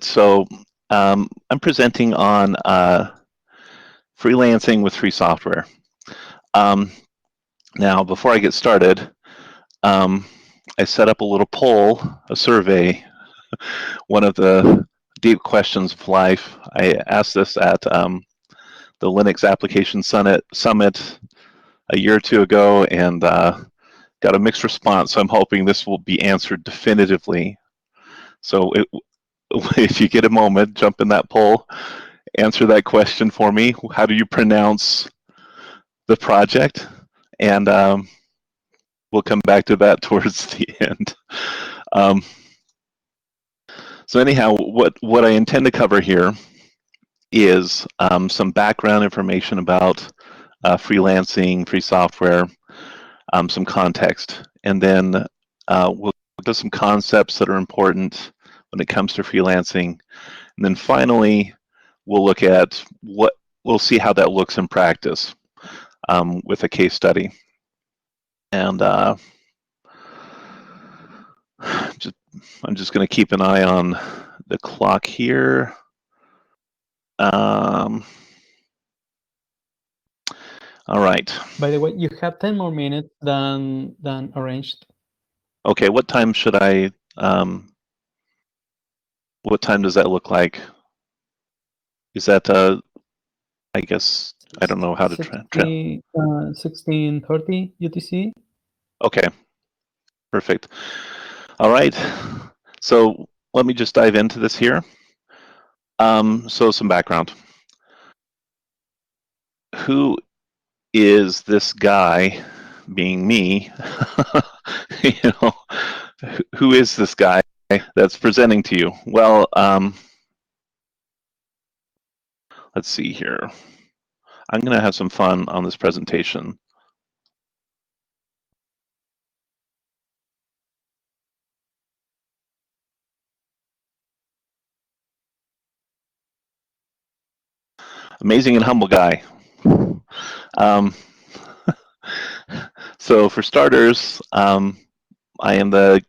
So I'm presenting on freelancing with free software. Now, before I get started, I set up a little poll, a survey, one of the deep questions of life. I asked this at the Linux Application Summit a year or two ago, and got a mixed response. So I'm hoping this will be answered definitively. So if you get a moment, jump in that poll, answer that question for me. How do you pronounce the project? And we'll come back to that towards the end. So anyhow, what I intend to cover here is some background information about freelancing, free software, some context, and then we'll look at some concepts that are important when it comes to freelancing. And then finally, we'll look at we'll see how that looks in practice with a case study. And I'm just going to keep an eye on the clock here. All right. By the way, you have 10 more minutes than arranged. Okay, what time should I, what time does that look like? Is that, I guess, I don't know how to 16:30 UTC. Okay, perfect. All right, so let me just dive into this here. So some background. Who is this guy, being me? You know, who is this guy that's presenting to you? Well, let's see here. I'm going to have some fun on this presentation. Amazing and humble guy. So for starters, I am the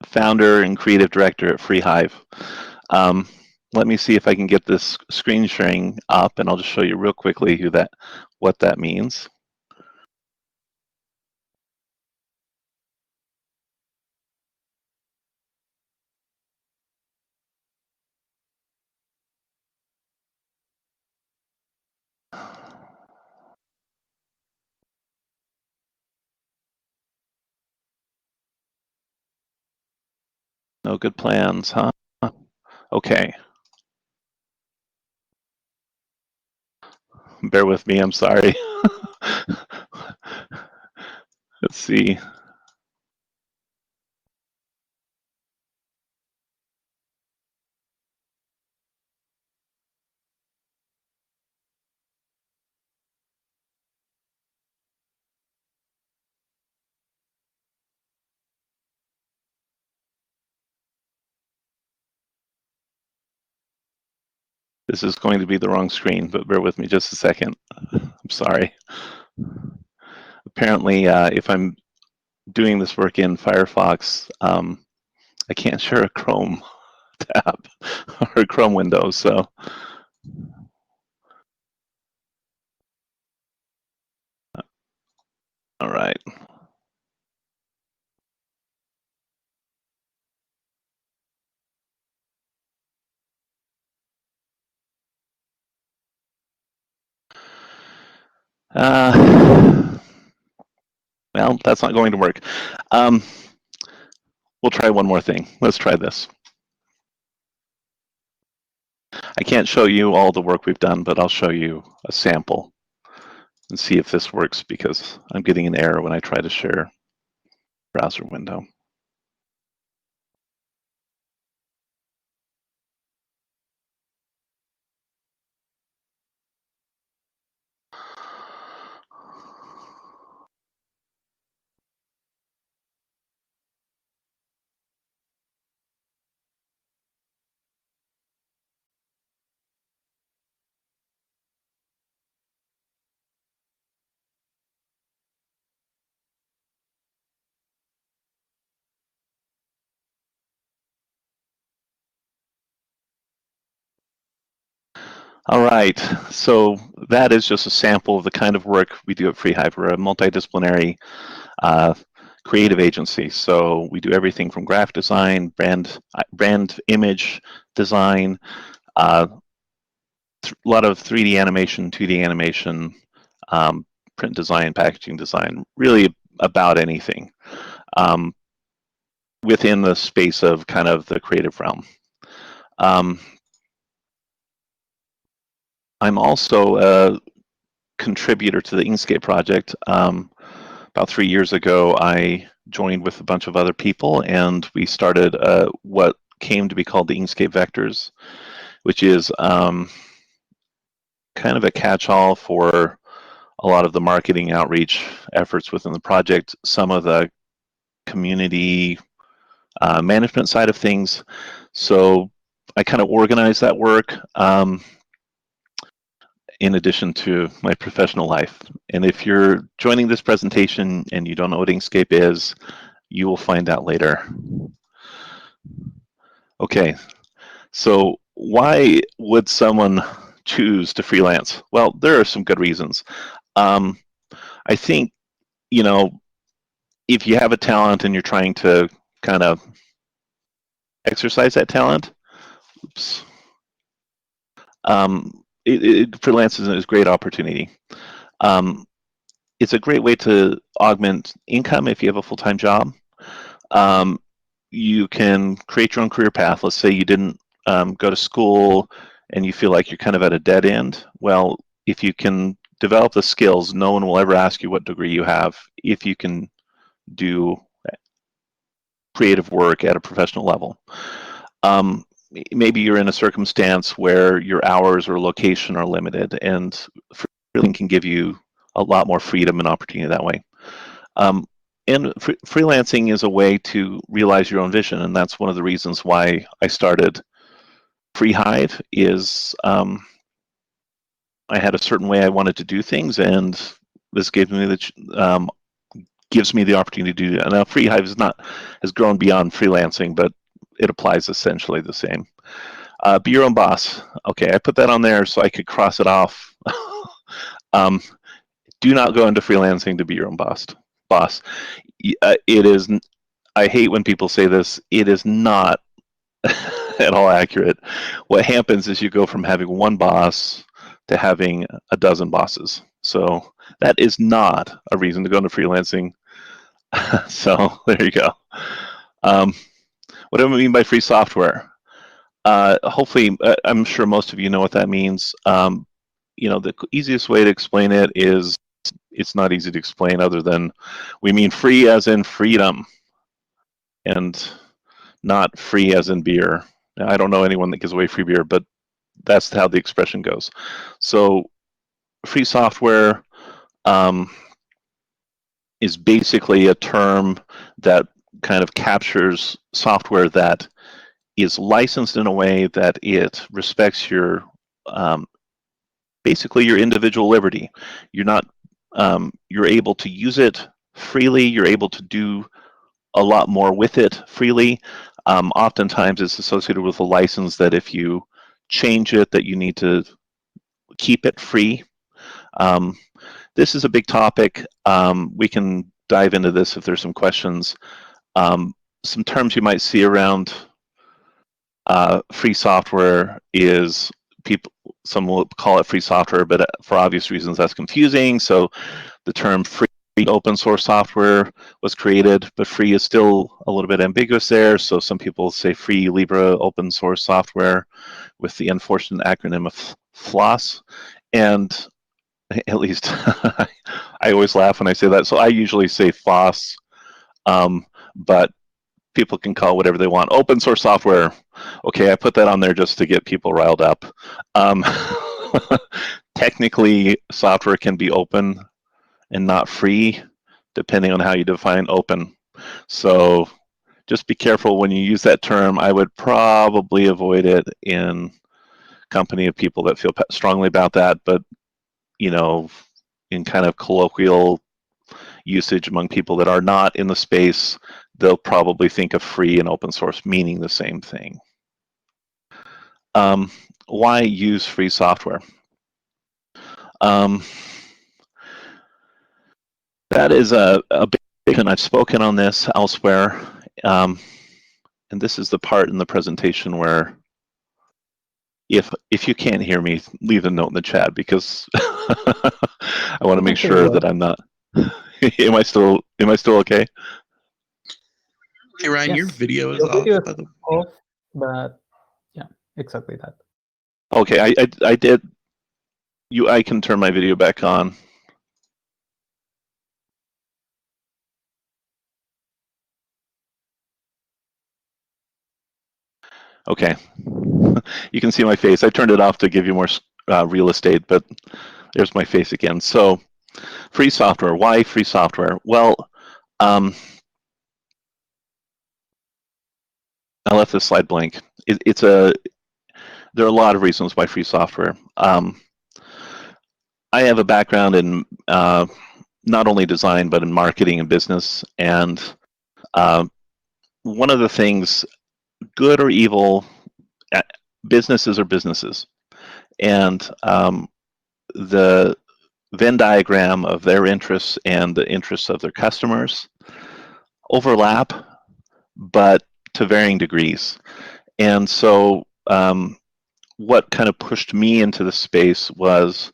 founder and creative director at Freehive. Let me see if I can get this screen sharing up, and I'll just show you real quickly what that means. No good plans, huh? Okay. Bear with me, I'm sorry. Let's see. This is going to be the wrong screen, but bear with me just a second. I'm sorry. Apparently, if I'm doing this work in Firefox, I can't share a Chrome tab or a Chrome window, so. All right. Well, that's not going to work. We'll try one more thing. Let's try this. I can't show you all the work we've done, but I'll show you a sample and see if this works, because I'm getting an error when I try to share browser window. All right, so that is just a sample of the kind of work we do at Freehive. We're a multidisciplinary uh, creative agency. So we do everything from graphic design, brand image design, a lot of 3D animation, 2D animation, print design, packaging design, really about anything um, within the space of kind of the creative realm. Um, I'm also a contributor to the Inkscape project. About 3 years ago, I joined with a bunch of other people, and we started what came to be called the Inkscape Vectors, which is kind of a catch-all for a lot of the marketing outreach efforts within the project, some of the community management side of things. So I kind of organize that work in addition to my professional life. And if you're joining this presentation and you don't know what Inkscape is, you will find out later. Okay, so why would someone choose to freelance? Well, there are some good reasons. I think, you know, if you have a talent and you're trying to kind of exercise that talent, oops, freelance is a great opportunity. Um, it's a great way to augment income if you have a full-time job. Um, you can create your own career path. Let's say you didn't go to school and you feel like you're kind of at a dead end. Well, if you can develop the skills, no one will ever ask you what degree you have if you can do creative work at a professional level. Um, Maybe you're in a circumstance where your hours or location are limited, and freelancing can give you a lot more freedom and opportunity that way. Um, and freelancing is a way to realize your own vision, and that's one of the reasons why I started Freehive. Is I had a certain way I wanted to do things, and this gives me the opportunity to do that. Now, Freehive has grown beyond freelancing, but it applies essentially the same. Be your own boss. Okay, I put that on there so I could cross it off. um, do not go into freelancing to be your own boss. It is. I hate when people say this. It is not at all accurate. What happens is you go from having one boss to having a dozen bosses. So that is not a reason to go into freelancing. So there you go. Um, what do I mean by free software? Hopefully, I'm sure most of you know what that means. The easiest way to explain it is it's not easy to explain other than we mean free as in freedom and not free as in beer. Now, I don't know anyone that gives away free beer, but that's how the expression goes. So free software um, is basically a term that kind of captures software that is licensed in a way that it respects your basically your individual liberty. You're not you're able to use it freely. You're able to do a lot more with it freely. Oftentimes, it's associated with a license that if you change it, that you need to keep it free. Um, this is a big topic. We can dive into this if there's some questions. Some terms you might see around free software is some will call it free software, but for obvious reasons that's confusing. So the term free open source software was created, but free is still a little bit ambiguous there. So some people say free Libre open source software with the unfortunate acronym of FLOSS. And at least I always laugh when I say that. So I usually say FOSS, but people can call whatever they want. Open source software. Okay, I put that on there just to get people riled up. Um, Technically, software can be open and not free, depending on how you define open. So just be careful when you use that term. I would probably avoid it in company of people that feel strongly about that, but in kind of colloquial usage among people that are not in the space, they'll probably think of free and open source meaning the same thing. why use free software? That is a big, and I've spoken on this elsewhere. And this is the part in the presentation where if you can't hear me, leave a note in the chat, because I want to make sure that I'm not. Am I still okay? Hey Ryan, Yes. your video is Your off. video is off, but yeah, exactly that. Okay, I did. I can turn my video back on. Okay, you can see my face. I turned it off to give you more real estate, but there's my face again. So, free software. Why free software? Well, I left this slide blank. There are a lot of reasons why free software. I have a background in not only design, but in marketing and business. And one of the things, good or evil, businesses are businesses. And the Venn diagram of their interests and the interests of their customers overlap, but to varying degrees. And so what kind of pushed me into the space was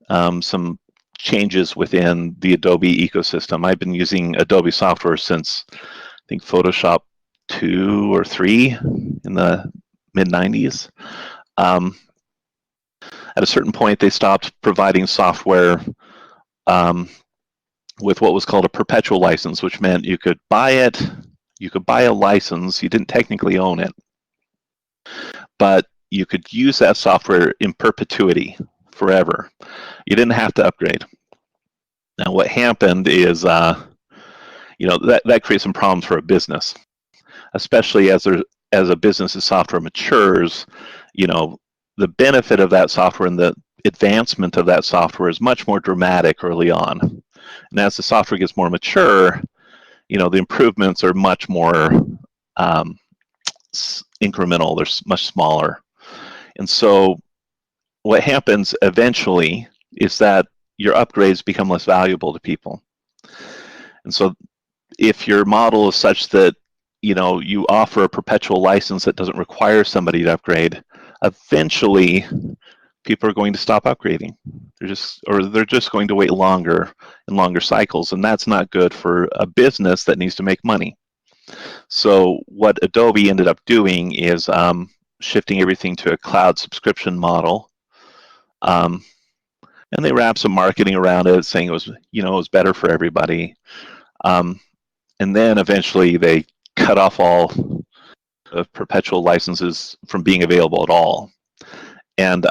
some changes within the Adobe ecosystem. I've been using Adobe software since, I think, Photoshop 2 or 3 in the mid-90s. At a certain point, they stopped providing software with what was called a perpetual license, which meant you could buy it, you could buy a license, you didn't technically own it, but you could use that software in perpetuity, forever. You didn't have to upgrade. Now, what happened is, that creates some problems for a business, especially as a business's software matures. The benefit of that software and the advancement of that software is much more dramatic early on. And as the software gets more mature, the improvements are much more incremental. They're much smaller. And so what happens eventually is that your upgrades become less valuable to people. And so if your model is such that you offer a perpetual license that doesn't require somebody to upgrade, eventually people are going to stop upgrading. They're just going to wait longer and longer cycles, and that's not good for a business that needs to make money. So what Adobe ended up doing is shifting everything to a cloud subscription model, and they wrapped some marketing around it, saying it was better for everybody. And then eventually they cut off all of perpetual licenses from being available at all. And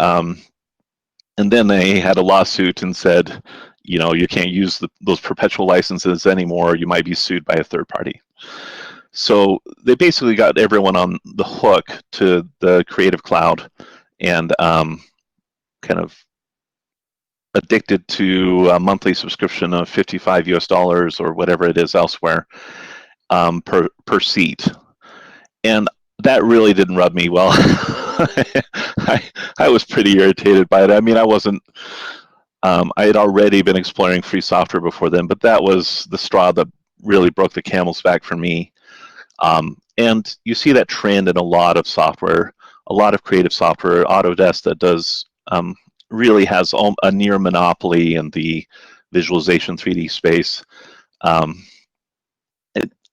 then they had a lawsuit and said, you can't use those perpetual licenses anymore. You might be sued by a third party. So they basically got everyone on the hook to the Creative Cloud and kind of addicted to a monthly subscription of $55 or whatever it is elsewhere per seat. And that really didn't rub me well. I was pretty irritated by it. I mean, I had already been exploring free software before then, but that was the straw that really broke the camel's back for me. And you see that trend in a lot of software, a lot of creative software. Autodesk that does really has a near monopoly in the visualization 3D space.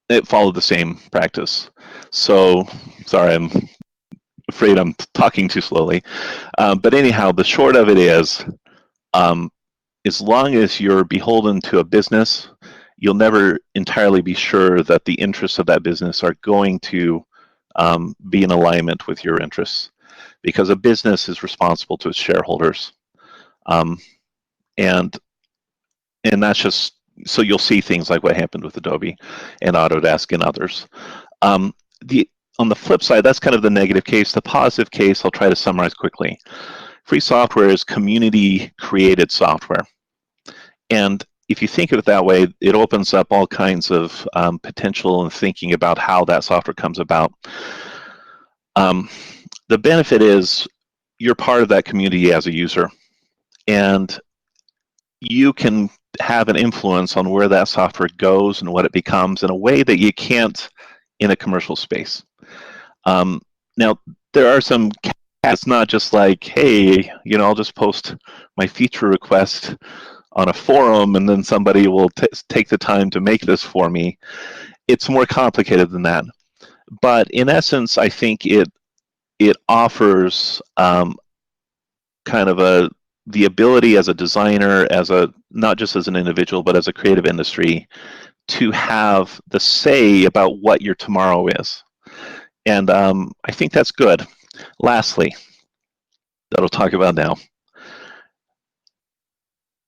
It followed the same practice. So, sorry, I'm afraid I'm talking too slowly. But anyhow, the short of it is, as long as you're beholden to a business, you'll never entirely be sure that the interests of that business are going to be in alignment with your interests, because a business is responsible to its shareholders. And that's just, so you'll see things like what happened with Adobe and Autodesk and others. On the flip side, that's kind of the negative case. The positive case, I'll try to summarize quickly. Free software is community-created software. And if you think of it that way, it opens up all kinds of potential and thinking about how that software comes about. the benefit is you're part of that community as a user, and you can have an influence on where that software goes and what it becomes in a way that you can't in a commercial space. Now, there are some caveats. It's not just like, hey, I'll just post my feature request on a forum and then somebody will take the time to make this for me. It's more complicated than that. But in essence, I think it offers kind of the ability as a designer, not just as an individual, but as a creative industry, to have the say about what your tomorrow is. And I think that's good. Lastly, that I'll talk about now,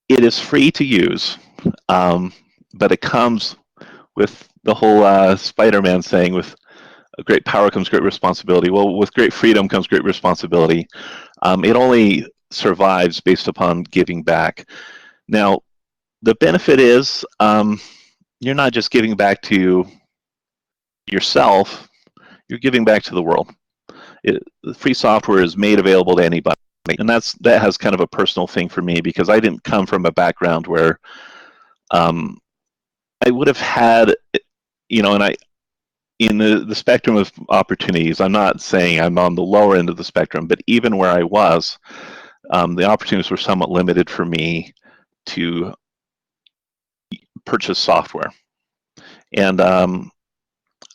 it is free to use, but it comes with the whole Spider-Man saying, with great power comes great responsibility. Well, with great freedom comes great responsibility. It only survives based upon giving back. Now, the benefit is you're not just giving back to yourself, you're giving back to the world. Free software is made available to anybody, and that has kind of a personal thing for me, because I didn't come from a background where I would have had, and in the spectrum of opportunities, I'm not saying I'm on the lower end of the spectrum, but even where I was, the opportunities were somewhat limited for me to purchase software. And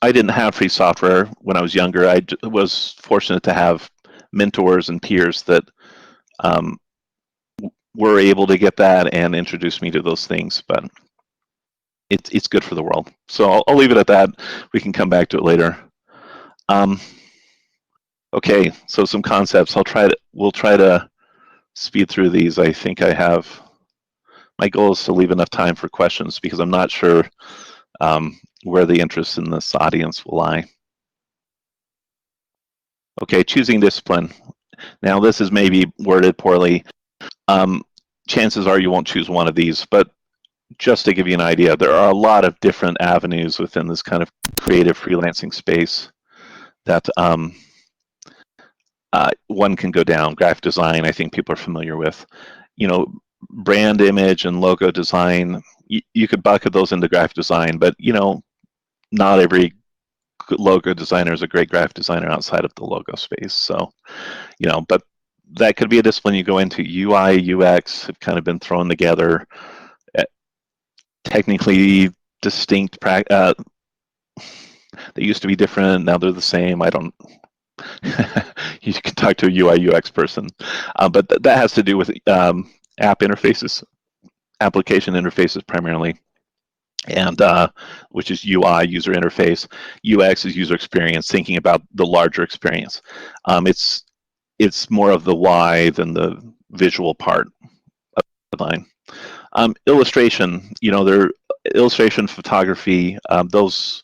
I didn't have free software when I was younger. I was fortunate to have mentors and peers that were able to get that and introduce me to those things, but it's good for the world. So I'll leave it at that. We can come back to it later. Okay, so some concepts. We'll try to speed through these. I think my goal is to leave enough time for questions, because I'm not sure where the interest in this audience will lie. Okay, choosing discipline. Now, this is maybe worded poorly. Chances are you won't choose one of these, but just to give you an idea, there are a lot of different avenues within this kind of creative freelancing space that one can go down. Graphic design, I think people are familiar with. Brand image and logo design, you could bucket those into graphic design, but not every logo designer is a great graphic designer outside of the logo space. So, but that could be a discipline you go into. UI, UX have kind of been thrown together. Technically distinct. They used to be different. Now they're the same. I don't. You can talk to a UI UX person, but that has to do with app interfaces, application interfaces primarily, and which is UI, user interface. UX is user experience, thinking about the larger experience. It's more of the why than the visual part of the design. Illustration, illustration, photography, those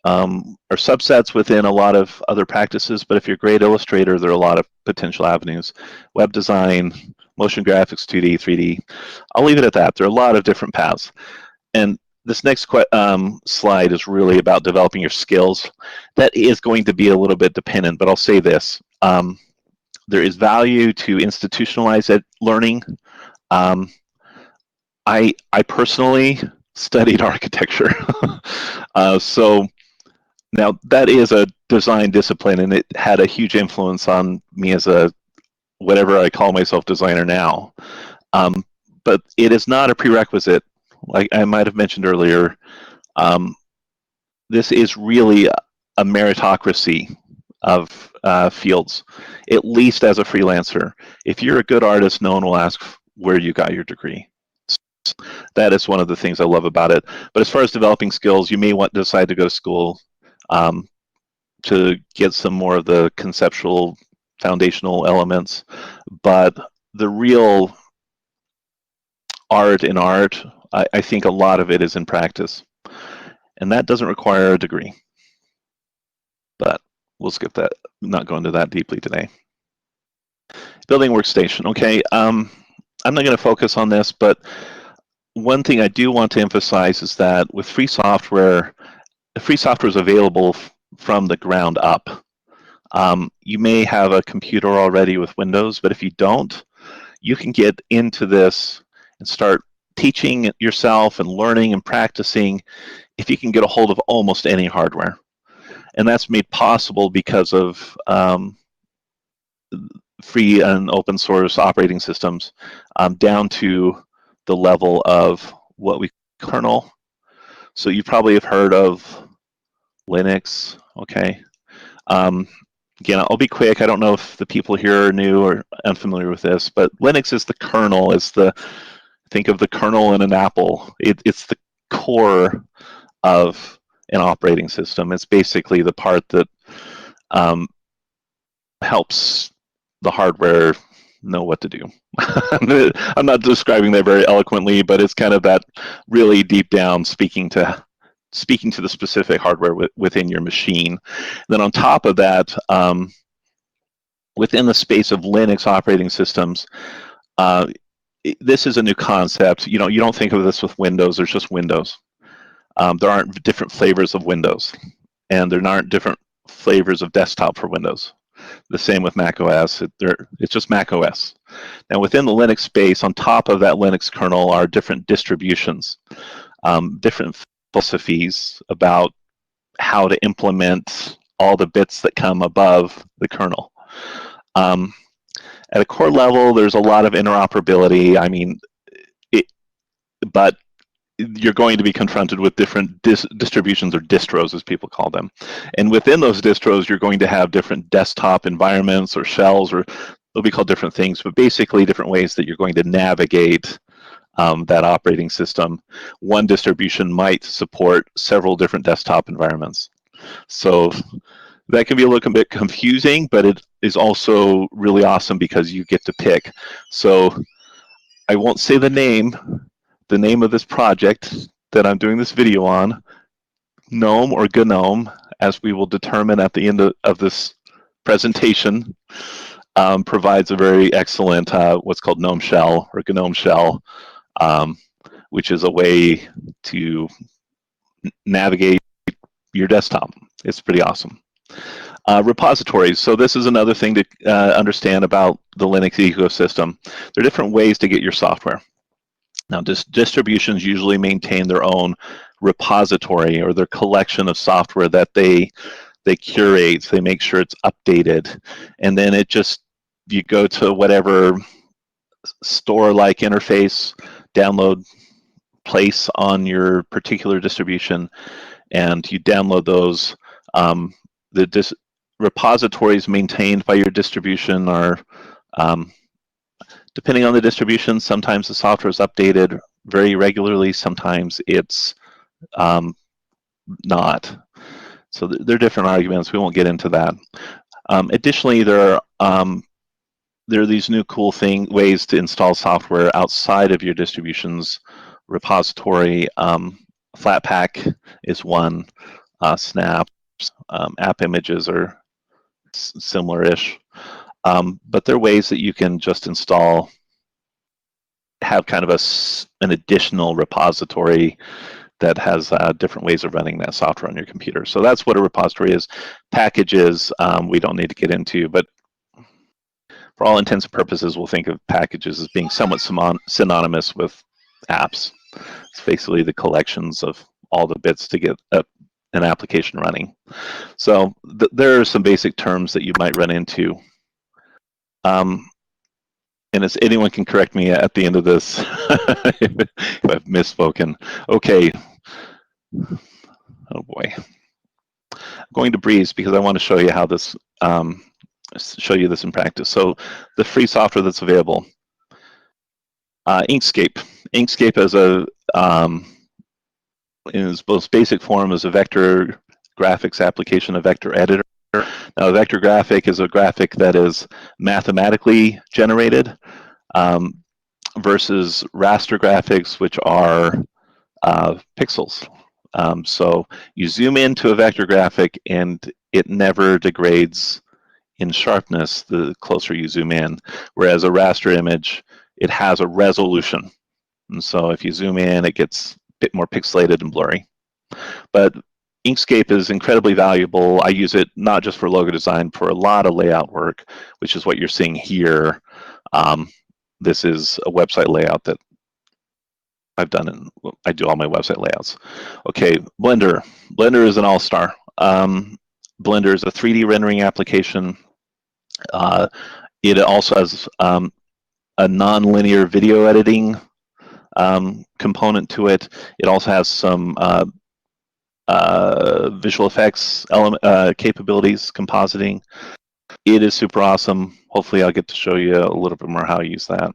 are subsets within a lot of other practices, but if you're a great illustrator, there are a lot of potential avenues. Web design, motion graphics, 2D, 3D. I'll leave it at that. There are a lot of different paths. And this next slide is really about developing your skills. That is going to be a little bit dependent, but I'll say this. There is value to institutionalized learning. I personally studied architecture. So now that is a design discipline, and it had a huge influence on me as a whatever I call myself designer now. But it is not a prerequisite. Like I might have mentioned earlier, this is really a meritocracy of fields, at least as a freelancer. If you're a good artist, no one will ask where you got your degree. That is one of the things I love about it. But as far as developing skills, you may decide to go to school to get some more of the conceptual foundational elements. But the real art in art, I think a lot of it is in practice. And that doesn't require a degree. But we'll skip that, not go into that deeply today. Building workstation. Okay, I'm not going to focus on this, but one thing I do want to emphasize is that with free software is available from the ground up. You may have a computer already with Windows, but if you don't, you can get into this and start teaching yourself and learning and practicing if you can get a hold of almost any hardware. And that's made possible because of free and open source operating systems, down to the level of what we kernel. So you probably have heard of Linux, okay? Again, I'll be quick. I don't know if the people here are new or unfamiliar with this, but Linux is the kernel. Think of the kernel in an apple. It's the core of an operating system. It's basically the part that helps the hardware know what to do. I'm not describing that very eloquently, but it's kind of that really deep down speaking to the specific hardware within your machine. Then on top of that, within the space of Linux operating systems, this is a new concept. You don't think of this with Windows. There's just Windows. There aren't different flavors of Windows, and there aren't different flavors of desktop for Windows. The same with Mac OS. It's just Mac OS. Now, within the Linux space, on top of that Linux kernel are different distributions, different philosophies about how to implement all the bits that come above the kernel. At a core level, there's a lot of interoperability. I mean, but you're going to be confronted with different distributions, or distros as people call them. And within those distros, you're going to have different desktop environments or shells, or they'll be called different things, but basically different ways that you're going to navigate that operating system. One distribution might support several different desktop environments. So that can be a little bit confusing, but it is also really awesome because you get to pick. So I won't say the name of this project that I'm doing this video on, GNOME or GNOME, as we will determine at the end of this presentation, provides a very excellent what's called GNOME shell or GNOME shell, which is a way to navigate your desktop. It's pretty awesome. Repositories. So this is another thing to understand about the Linux ecosystem. There are different ways to get your software. Now, distributions usually maintain their own repository, or their collection of software that they curate. They make sure it's updated, and then you go to whatever store-like interface, download place on your particular distribution, and you download those. The repositories maintained by your distribution are, depending on the distribution, sometimes the software is updated very regularly, sometimes it's not. So there are different arguments. We won't get into that. Additionally, there are these new cool ways to install software outside of your distribution's repository. Flatpak is one. Snaps, app images are similar-ish. But there are ways that you can just have kind of an additional repository that has different ways of running that software on your computer. So that's what a repository is. Packages, we don't need to get into, but for all intents and purposes, we'll think of packages as being somewhat synonymous with apps. It's basically the collections of all the bits to get an application running. So there are some basic terms that you might run into. And as anyone can correct me at the end of this if I've misspoken. Okay. Oh boy. I'm going to breeze because I want to show you how this in practice. So the free software that's available. Inkscape. Inkscape in its most basic form is a vector graphics application, a vector editor. Now, a vector graphic is a graphic that is mathematically generated, versus raster graphics, which are pixels. So you zoom into a vector graphic and it never degrades in sharpness the closer you zoom in, whereas a raster image, it has a resolution. And so if you zoom in, it gets a bit more pixelated and blurry. But Inkscape is incredibly valuable. I use it not just for logo design, for a lot of layout work, which is what you're seeing here. This is a website layout that I've done, and I do all my website layouts. Okay, Blender. Blender is an all-star. Blender is a 3D rendering application. It also has a non-linear video editing component to it. It also has some visual effects capabilities, compositing. It is super awesome. Hopefully I'll get to show you a little bit more how I use that.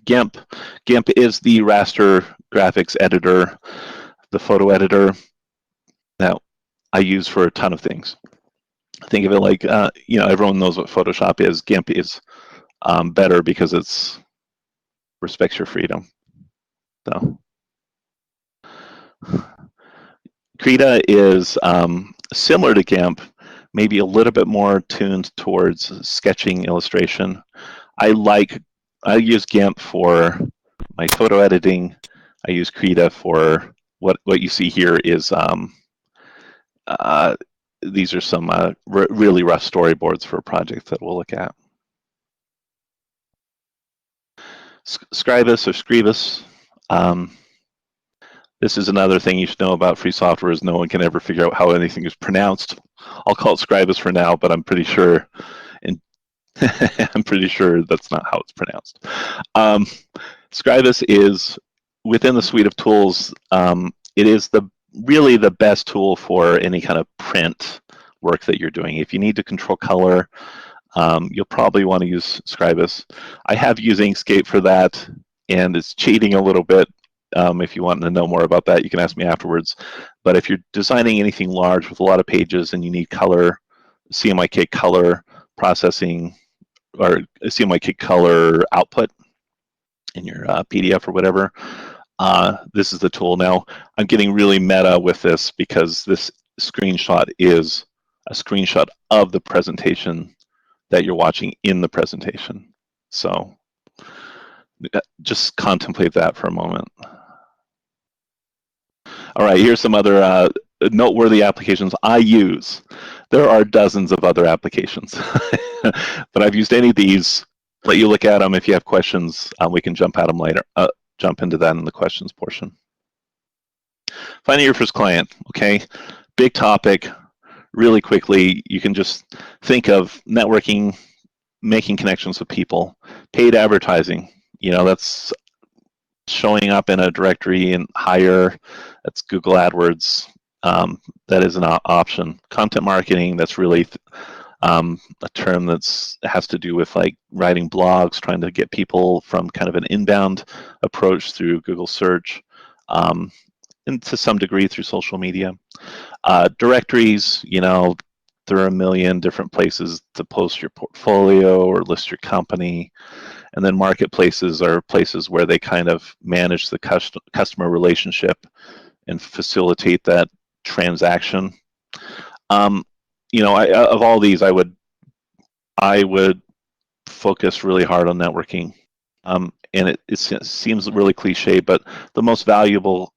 GIMP. GIMP is the raster graphics editor, the photo editor that I use for a ton of things. Think of it like, everyone knows what Photoshop is. GIMP is better because it's respects your freedom. So, Krita is similar to GIMP, maybe a little bit more tuned towards sketching illustration. I use GIMP for my photo editing. I use Krita for what you see here is these are some really rough storyboards for a project that we'll look at. Scribus or Scribus. This is another thing you should know about free software is no one can ever figure out how anything is pronounced. I'll call it Scribus for now, but I'm pretty sure I'm pretty sure that's not how it's pronounced. Scribus is within the suite of tools. It is really the best tool for any kind of print work that you're doing. If you need to control color, you'll probably want to use Scribus. I have used Inkscape for that, and it's cheating a little bit. If you want to know more about that, you can ask me afterwards. But if you're designing anything large with a lot of pages and you need color, CMYK color processing, or CMYK color output in your PDF or whatever, this is the tool. Now, I'm getting really meta with this because this screenshot is a screenshot of the presentation that you're watching in the presentation. So just contemplate that for a moment. All right, here's some other noteworthy applications I use. There are dozens of other applications, but I've used any of these. Let you look at them. If you have questions, we can jump at them later. Jump into that in the questions portion. Finding your first client, okay? Big topic. Really quickly, you can just think of networking, making connections with people. Paid advertising, that's showing up in a directory and hire. That's Google AdWords. That is an option. Content marketing, that's really a term that has to do with like writing blogs, trying to get people from kind of an inbound approach through Google search, and to some degree through social media. Directories, there are a million different places to post your portfolio or list your company. And then marketplaces are places where they kind of manage the customer relationship and facilitate that transaction. Of all these, I would focus really hard on networking. And it seems really cliche, but the most valuable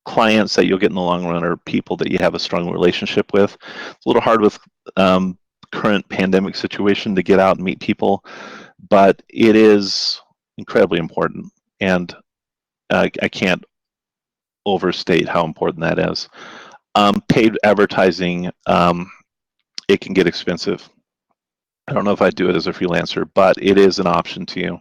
clients that you'll get in the long run are people that you have a strong relationship with. It's a little hard with current pandemic situation to get out and meet people, but it is incredibly important, and I can't overstate how important that is. Paid advertising, it can get expensive. I don't know if I'd do it as a freelancer, but it is an option to you.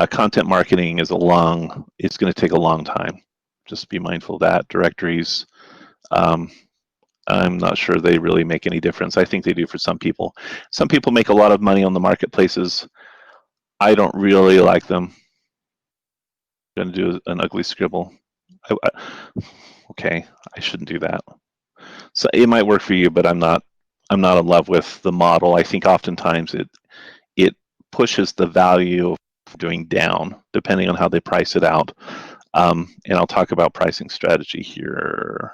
Content marketing is it's going to take a long time. Just be mindful of that. Directories, I'm not sure they really make any difference. I think they do for some people. Some people make a lot of money on the marketplaces. I don't really like them. I'm going to do an ugly scribble. Okay, I shouldn't do that. So it might work for you, but I'm not in love with the model. I think oftentimes it pushes the value of doing down, depending on how they price it out. And I'll talk about pricing strategy here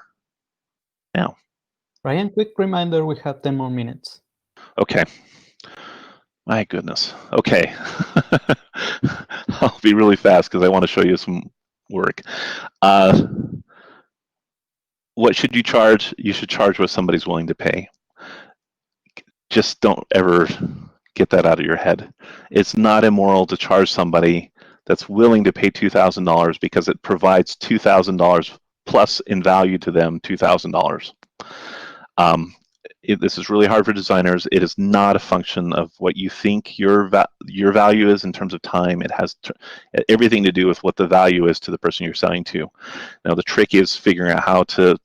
now. Ryan, quick reminder, we have 10 more minutes. Okay. My goodness. Okay. I'll be really fast because I want to show you some work. what should you charge? You should charge what somebody's willing to pay. Just don't ever get that out of your head. It's not immoral to charge somebody that's willing to pay $2,000 because it provides $2,000 plus in value to them, $2,000. This is really hard for designers. It is not a function of what you think your value is in terms of time. It has everything to do with what the value is to the person you're selling to. Now, the trick is figuring out how to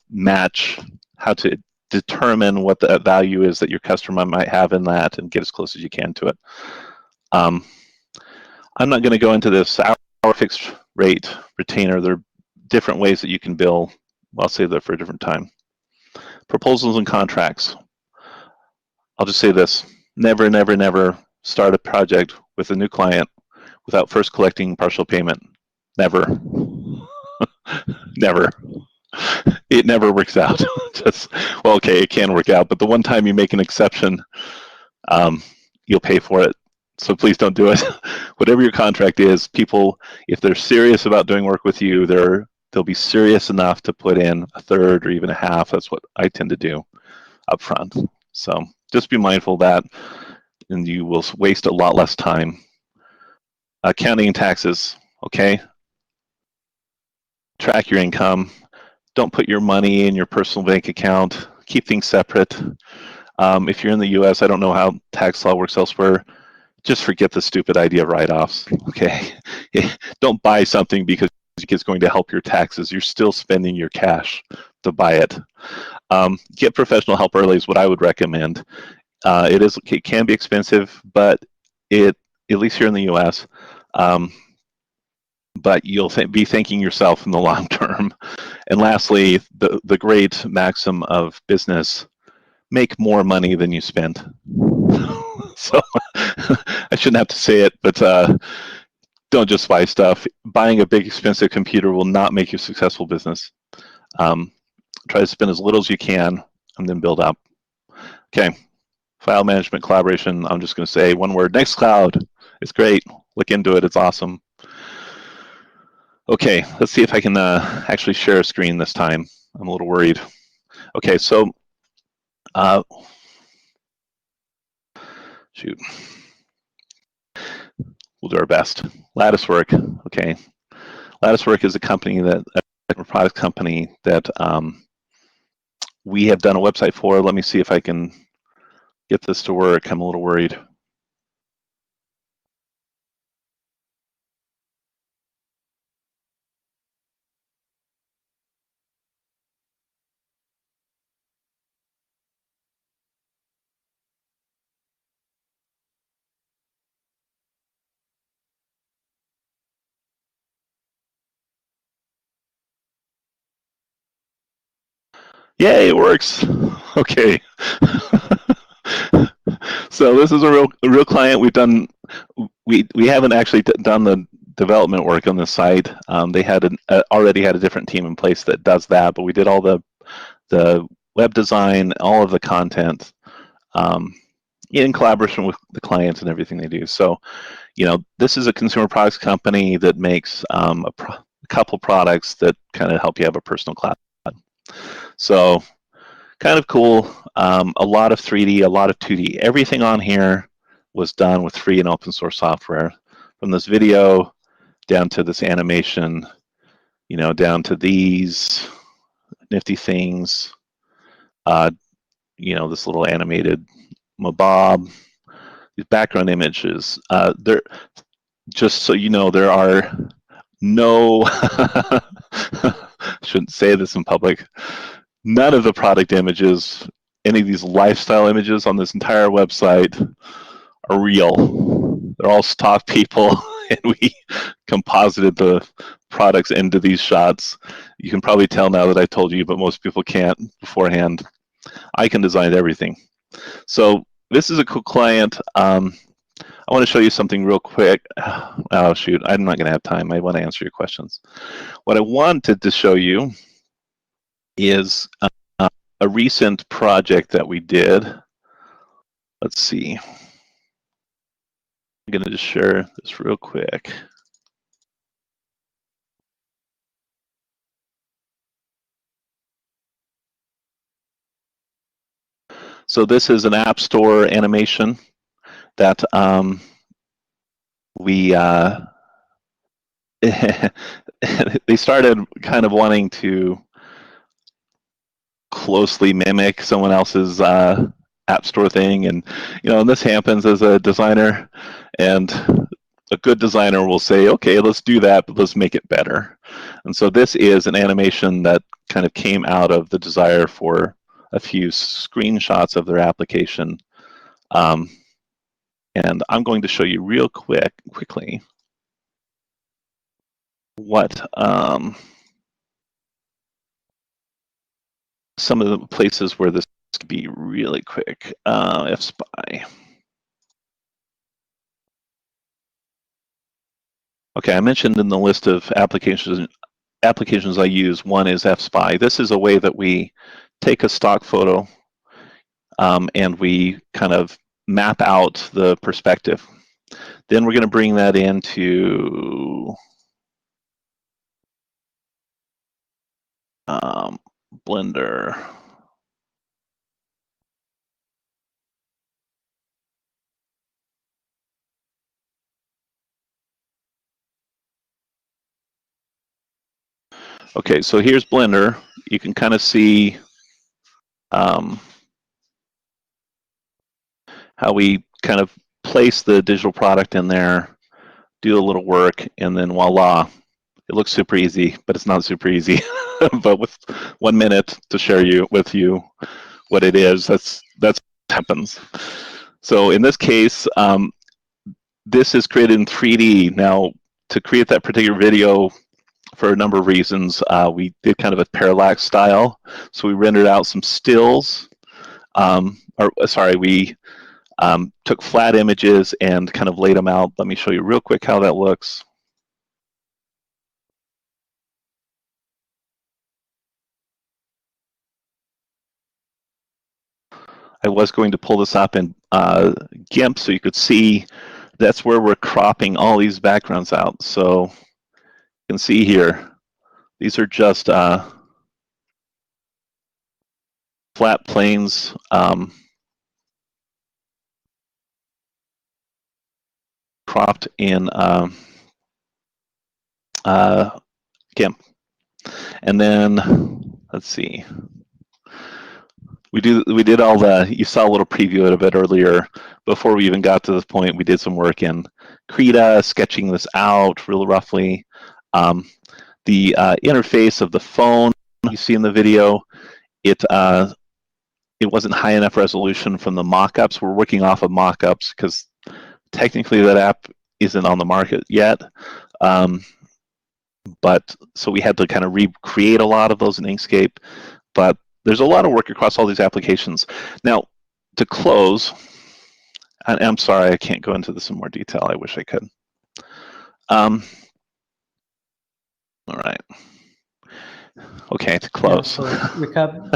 determine what the value is that your customer might have in that and get as close as you can to it. I'm not going to go into this hour fixed rate retainer. There are different ways that you can bill. I'll save that for a different time. Proposals and contracts. I'll just say this: never, never, never start a project with a new client without first collecting partial payment. Never. Never. It never works out. Well, okay, it can work out, but the one time you make an exception, you'll pay for it. So please don't do it. Whatever your contract is, people, if they're serious about doing work with you, they'll be serious enough to put in a third or even a half. That's what I tend to do up front. So just be mindful of that, and you will waste a lot less time. Accounting and taxes, okay? Track your income. Don't put your money in your personal bank account. Keep things separate. If you're in the US, I don't know how tax law works elsewhere. Just forget the stupid idea of write-offs, okay? Don't buy something because it's going to help your taxes. You're still spending your cash to buy it. Get professional help early is what I would recommend. It can be expensive, but at least here in the US, but you'll be thanking yourself in the long term. And lastly, the great maxim of business: make more money than you spend. So I shouldn't have to say it, but don't just buy stuff. Buying a big expensive computer will not make you a successful business. Try to spend as little as you can and then build up. Okay, file management, collaboration. I'm just going to say one word: Nextcloud. It's great. Look into it. It's awesome. Okay, let's see if I can actually share a screen this time. I'm a little worried. Okay, so shoot. We'll do our best. Latticework, okay. Latticework is a product company that we have done a website for. Let me see if I can get this to work. I'm a little worried. Yay, it works. Okay. So this is a real client. We haven't actually done the development work on this site. They had already had a different team in place that does that, but we did all the web design, all of the content, in collaboration with the clients and everything they do. So, this is a consumer products company that makes a couple products that kind of help you have a personal cloud. So, kind of cool. A lot of 3D, a lot of 2D. Everything on here was done with free and open source software. From this video down to this animation, down to these nifty things, this little animated mabob, these background images. There, just so you know, there are no, shouldn't say this in public, none of the product images, any of these lifestyle images on this entire website are real. They're all stock people, and we composited the products into these shots. You can probably tell now that I told you, but most people can't beforehand. I can design everything. So this is a cool client. I want to show you something real quick. Oh, shoot, I'm not going to have time. I want to answer your questions. What I wanted to show you is a recent project that we did. Let's see. I'm going to just share this real quick. So this is an App Store animation that we they started kind of wanting to closely mimic someone else's App Store thing, and and this happens as a designer, and a good designer will say, okay, let's do that, but let's make it better. And so this is an animation that kind of came out of the desire for a few screenshots of their application. And I'm going to show you real quickly what some of the places where this could be really quick. FSpy. Okay, I mentioned in the list of applications I use, one is FSpy. This is a way that we take a stock photo and we kind of map out the perspective. Then we're going to bring that into Blender. Okay, so here's Blender. You can kind of see how we kind of place the digital product in there, do a little work, and then voila. It looks super easy, but it's not super easy. But with 1 minute to share with you what it is, that's what happens. So in this case, this is created in 3D. Now, to create that particular video, for a number of reasons, we did kind of a parallax style. So we rendered out some stills, we took flat images and kind of laid them out. Let me show you real quick how that looks. I was going to pull this up in GIMP so you could see that's where we're cropping all these backgrounds out. So you can see here, these are just flat planes. Cropped in GIMP. And then, let's see. We did all you saw a little preview of it earlier. Before we even got to this point, we did some work in Krita, sketching this out real roughly. The interface of the phone you see in the video, it wasn't high enough resolution from the mock-ups. We're working off of mock-ups because technically that app isn't on the market yet. But so we had to kind of recreate a lot of those in Inkscape. But there's a lot of work across all these applications. Now, to close, I'm sorry, I can't go into this in more detail. I wish I could. All right. Okay, to close. Yeah, so we have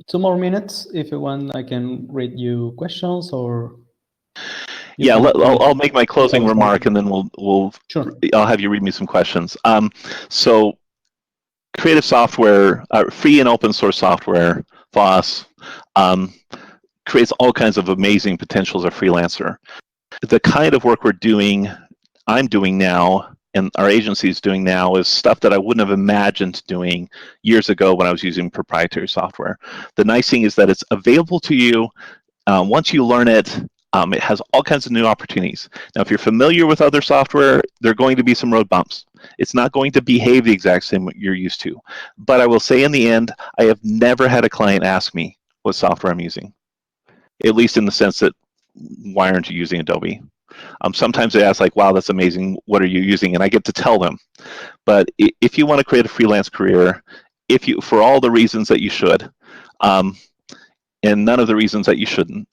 2 more minutes. If you want, I can read you questions, or yeah, I'll make my closing remark, and then sure. I'll have you read me some questions. So, creative software, free and open source software, FOSS, creates all kinds of amazing potentials as a freelancer. The kind of work I'm doing now, and our agency is doing now, is stuff that I wouldn't have imagined doing years ago when I was using proprietary software. The nice thing is that it's available to you. Once you learn it, it has all kinds of new opportunities. Now, if you're familiar with other software, there are going to be some road bumps. It's not going to behave the exact same what you're used to. But I will say in the end, I have never had a client ask me what software I'm using, at least in the sense that, why aren't you using Adobe? Sometimes they ask, like, wow, that's amazing, what are you using? And I get to tell them. But if you want to create a freelance career, for all the reasons that you should, and none of the reasons that you shouldn't,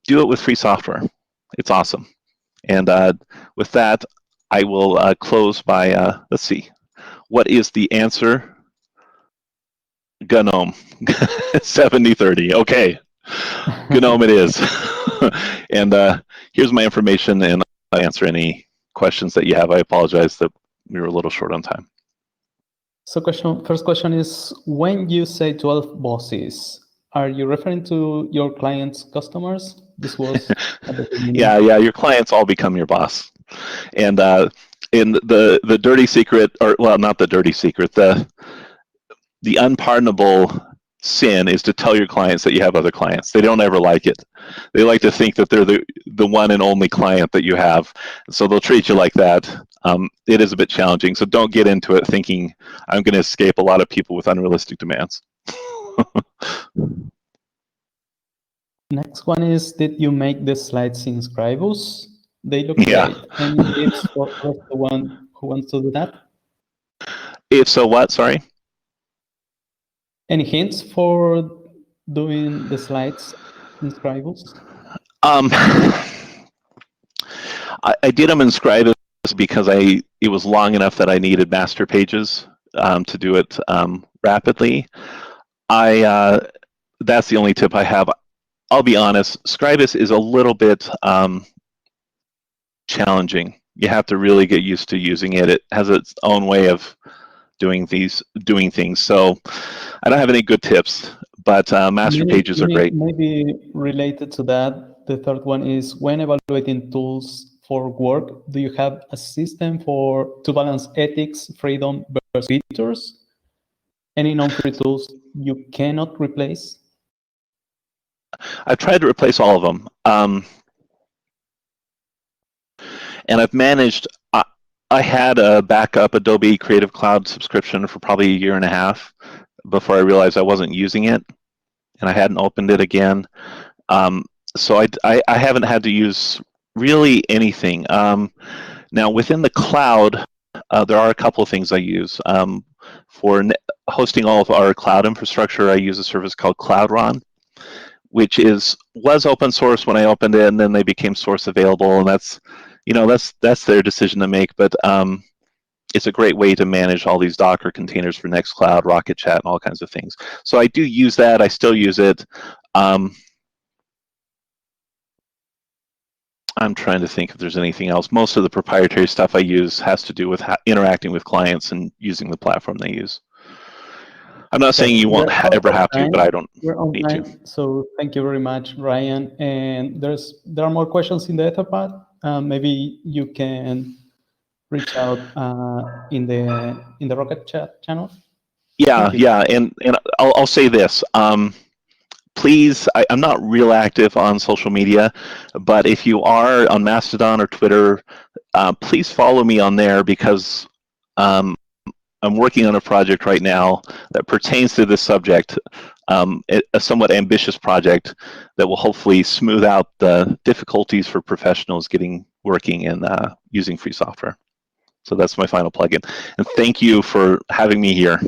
do it with free software. It's awesome. And with that, I will close by, let's see, what is the answer? GNOME, 70-30, okay. GNOME it is. And here's my information, and I'll answer any questions that you have. I apologize that we were a little short on time. So first question is, when you say 12 bosses, Are you referring to your clients' customers? This was at the beginning. Yeah, your clients all become your boss. And in the dirty secret, or well, not the dirty secret, the unpardonable sin is to tell your clients that you have other clients. They don't ever like it. They like to think that they're the one and only client that you have. So they'll treat you like that. It is a bit challenging. So don't get into it thinking I'm going to escape a lot of people with unrealistic demands. Next one is, did you make the slides in Scribus? They look Yeah. great. Any tips for the one who wants to do that? If so, what? Sorry. Any hints for doing the slides in Scribus? I did them in Scribus because it was long enough that I needed master pages to do it rapidly. That's the only tip I have. I'll be honest, Scribus is a little bit challenging. You have to really get used to using it. It has its own way of doing things. So I don't have any good tips, but master pages are great. Maybe related to that, the third one is, when evaluating tools for work, do you have a system to balance ethics, freedom versus features? Any non-free tools you cannot replace? I've tried to replace all of them. And I've managed, I had a backup Adobe Creative Cloud subscription for probably a year and a half before I realized I wasn't using it, and I hadn't opened it again. So I haven't had to use really anything. Now within the cloud, there are a couple of things I use. For hosting all of our cloud infrastructure, I use a service called Cloudron, which was open source when I opened it, and then they became source available, and that's their decision to make. But it's a great way to manage all these Docker containers for Nextcloud, Rocket Chat, and all kinds of things. So I do use that. I still use it. I'm trying to think if there's anything else. Most of the proprietary stuff I use has to do with interacting with clients and using the platform they use. I'm not saying you won't ever have to, but I don't need to. So thank you very much, Ryan. And there are more questions in the Etherpad. Maybe you can reach out in the Rocket Chat channel. Yeah, and I'll say this. Please, I'm not real active on social media, but if you are on Mastodon or Twitter, please follow me on there, because I'm working on a project right now that pertains to this subject, a somewhat ambitious project that will hopefully smooth out the difficulties for professionals working and using free software. So that's my final plugin. And thank you for having me here.